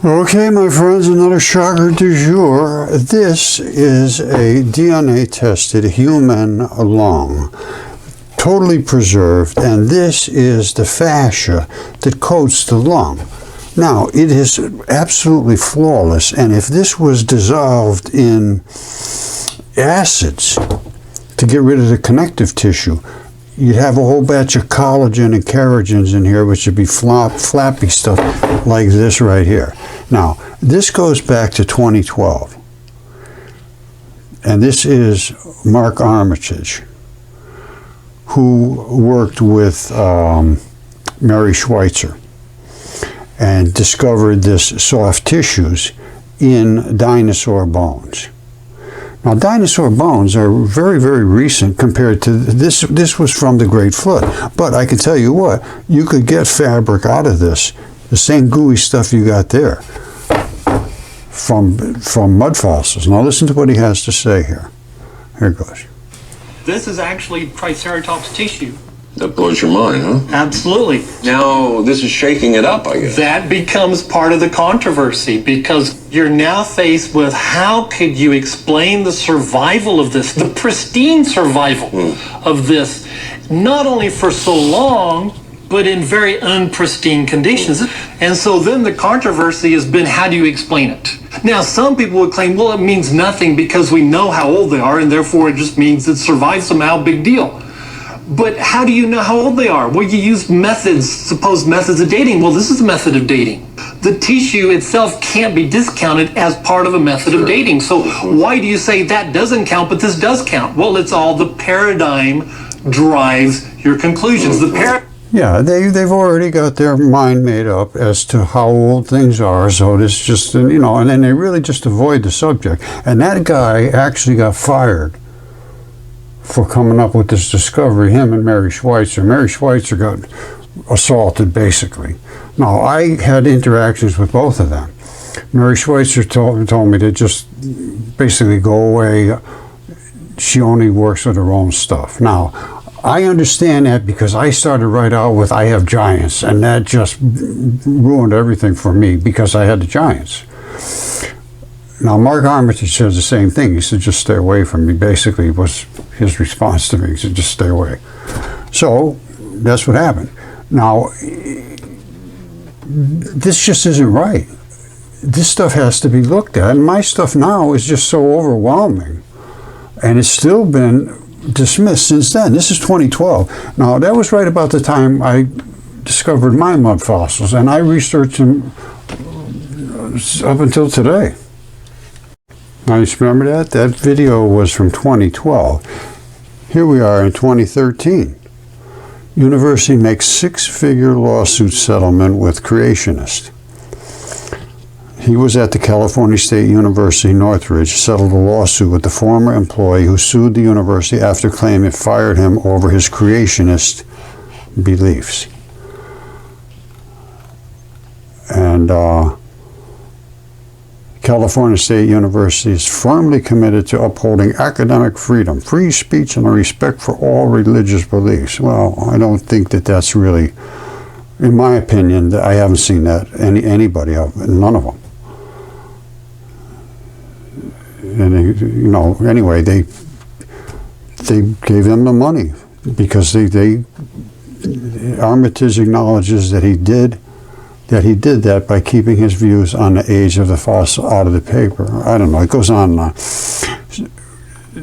Okay, my friends, another shocker du jour. This is a DNA-tested human lung, totally preserved, and this is the fascia that coats the lung. Now, it is absolutely flawless, and if this was dissolved in acids to get rid of the connective tissue, you'd have a whole batch of collagen and keragens in here, which would be flappy stuff like this right here. Now, this goes back to 2012. And this is Mark Armitage, who worked with Mary Schweitzer and discovered this soft tissues in dinosaur bones. Now, dinosaur bones are very, very recent compared to this. This was from the Great Flood. But I can tell you what, you could get fabric out of this, the same gooey stuff you got there, from mud fossils. Now, listen to what he has to say here. Here it goes. This is actually Triceratops tissue. That blows your mind, huh? Absolutely. Now, this is shaking it up, I guess. That becomes part of the controversy, because you're now faced with how could you explain the survival of this, the pristine survival of this, not only for so long, but in very unpristine conditions. And so then the controversy has been, how do you explain it? Now, some people would claim, well, it means nothing because we know how old they are, and therefore it just means it survived somehow, big deal. But how do you know how old they are? Well, you use methods, supposed methods of dating. Well, this is a method of dating. The tissue itself can't be discounted as part of a method of dating. So why do you say that doesn't count, but this does count? Well, it's all the paradigm drives your conclusions. Yeah, they've already got their mind made up as to how old things are, so it's just, you know, and then they really just avoid the subject. And that guy actually got fired for coming up with this discovery, him and Mary Schweitzer. Mary Schweitzer got assaulted, basically. Now, I had interactions with both of them. Mary Schweitzer told me to just basically go away. She only works with her own stuff. Now, I understand that because I started right out with I have giants, and that just ruined everything for me because I had the giants. Now, Mark Armitage says the same thing. He said, just stay away from me. Basically, was his response to me. He said, just stay away. So, that's what happened. Now, this just isn't right. This stuff has to be looked at. And my stuff now is just so overwhelming. And it's still been dismissed since then. This is 2012. Now, that was right about the time I discovered my mud fossils. And I researched them up until today. Now, you remember that? That video was from 2012. Here we are in 2013. University makes six-figure lawsuit settlement with creationist. He was at the California State University, Northridge, settled a lawsuit with the former employee who sued the university after claiming it fired him over his creationist beliefs. And California State University is firmly committed to upholding academic freedom, free speech, and a respect for all religious beliefs. Well, I don't think that that's really, in my opinion, I haven't seen that anybody, none of them. And you know, anyway, they gave him the money because Armitage acknowledges that he did that by keeping his views on the age of the fossil out of the paper. I don't know, it goes on and on.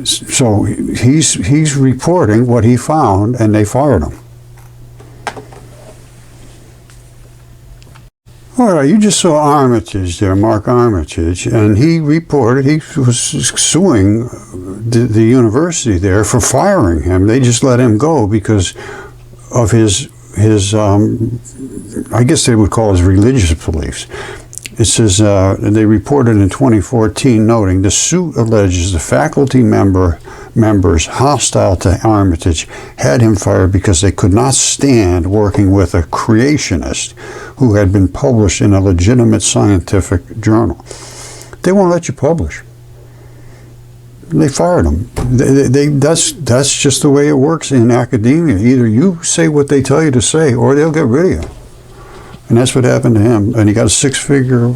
So he's reporting what he found, and they fired him. All right, you just saw Armitage there, Mark Armitage, and he reported he was suing the university there for firing him. They just let him go because of his I guess they would call his religious beliefs. It says, they reported in 2014, noting the suit alleges the faculty members hostile to Armitage had him fired because they could not stand working with a creationist who had been published in a legitimate scientific journal. They won't let you publish. They fired him. That's just the way it works in academia. Either you say what they tell you to say, or they'll get rid of you. And that's what happened to him. And he got a six-figure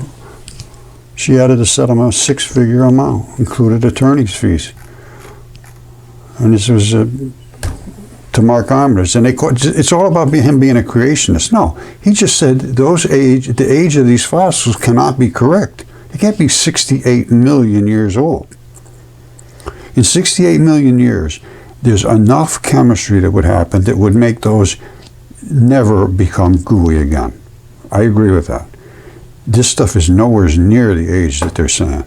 She added a settlement of six-figure amount, included attorney's fees. And this was to Mark Armitage, and it's all about him being a creationist. No, he just said the age of these fossils cannot be correct. It can't be 68 million years old. In 68 million years, there's enough chemistry that would happen that would make those never become gooey again. I agree with that. This stuff is nowhere near the age that they're saying.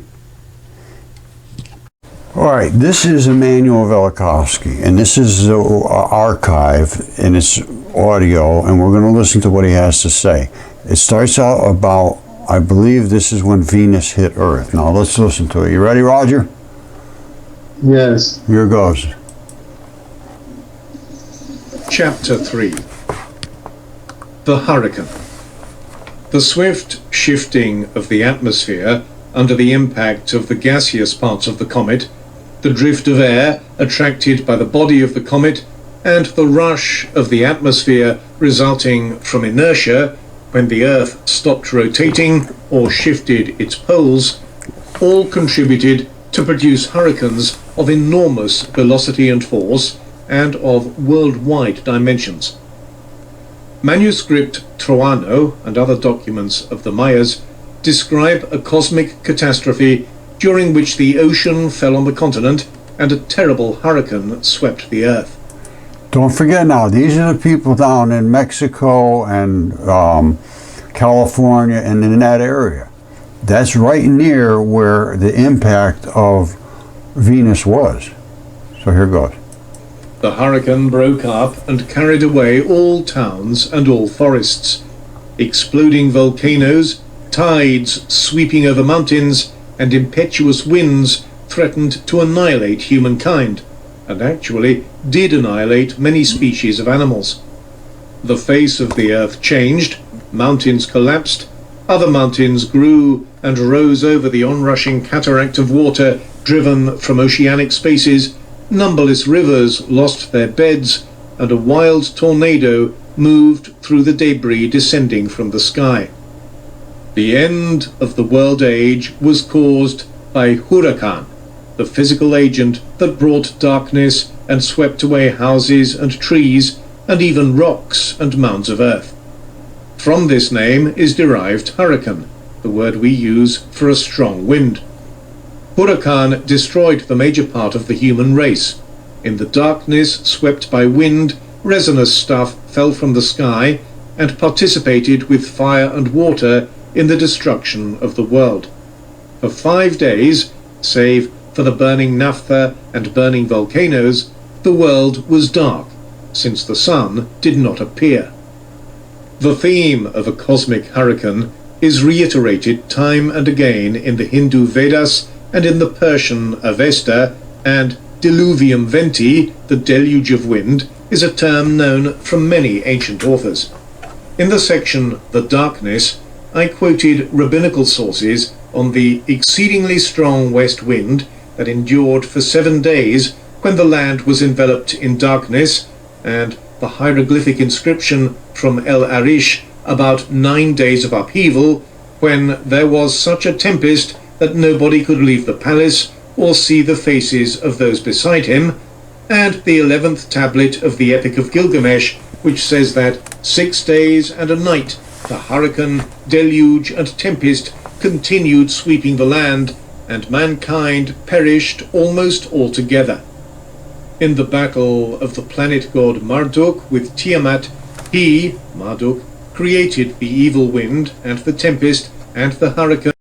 All right, this is Immanuel Velikovsky, and this is the archive, and it's audio, and we're going to listen to what he has to say. It starts out about, I believe this is when Venus hit Earth. Now let's listen to it. You ready, Roger? Yes. Here goes. Chapter 3. The Hurricane. The swift shifting of the atmosphere under the impact of the gaseous parts of the comet, the drift of air attracted by the body of the comet, and the rush of the atmosphere resulting from inertia when the Earth stopped rotating or shifted its poles, all contributed to produce hurricanes of enormous velocity and force and of worldwide dimensions. Manuscript Troano and other documents of the Mayas describe a cosmic catastrophe during which the ocean fell on the continent and a terrible hurricane swept the Earth. Don't forget now, these are the people down in Mexico and California and in that area. That's right near where the impact of Venus was. So here goes. The hurricane broke up and carried away all towns and all forests, exploding volcanoes, tides sweeping over mountains, and impetuous winds threatened to annihilate humankind, and actually did annihilate many species of animals. The face of the earth changed, mountains collapsed, other mountains grew and rose over the onrushing cataract of water driven from oceanic spaces, numberless rivers lost their beds, and a wild tornado moved through the debris descending from the sky. The end of the world age was caused by huracan, the physical agent that brought darkness and swept away houses and trees and even rocks and mounds of earth. From this name is derived hurricane, the word we use for a strong wind. Huracan destroyed the major part of the human race. In the darkness swept by wind, resinous stuff fell from the sky and participated with fire and water in the destruction of the world. For 5 days, save for the burning naphtha and burning volcanoes, the world was dark, since the sun did not appear. The theme of a cosmic hurricane is reiterated time and again in the Hindu Vedas and in the Persian Avesta, and diluvium venti, the deluge of wind, is a term known from many ancient authors. In the section The Darkness, I quoted rabbinical sources on the exceedingly strong west wind that endured for 7 days when the land was enveloped in darkness, and the hieroglyphic inscription from El Arish about 9 days of upheaval when there was such a tempest that nobody could leave the palace or see the faces of those beside him, and the 11th tablet of the Epic of Gilgamesh, which says that 6 days and a night the hurricane, deluge, and tempest continued sweeping the land, and mankind perished almost altogether. In the battle of the planet god Marduk with Tiamat, he, Marduk, created the evil wind and the tempest and the hurricane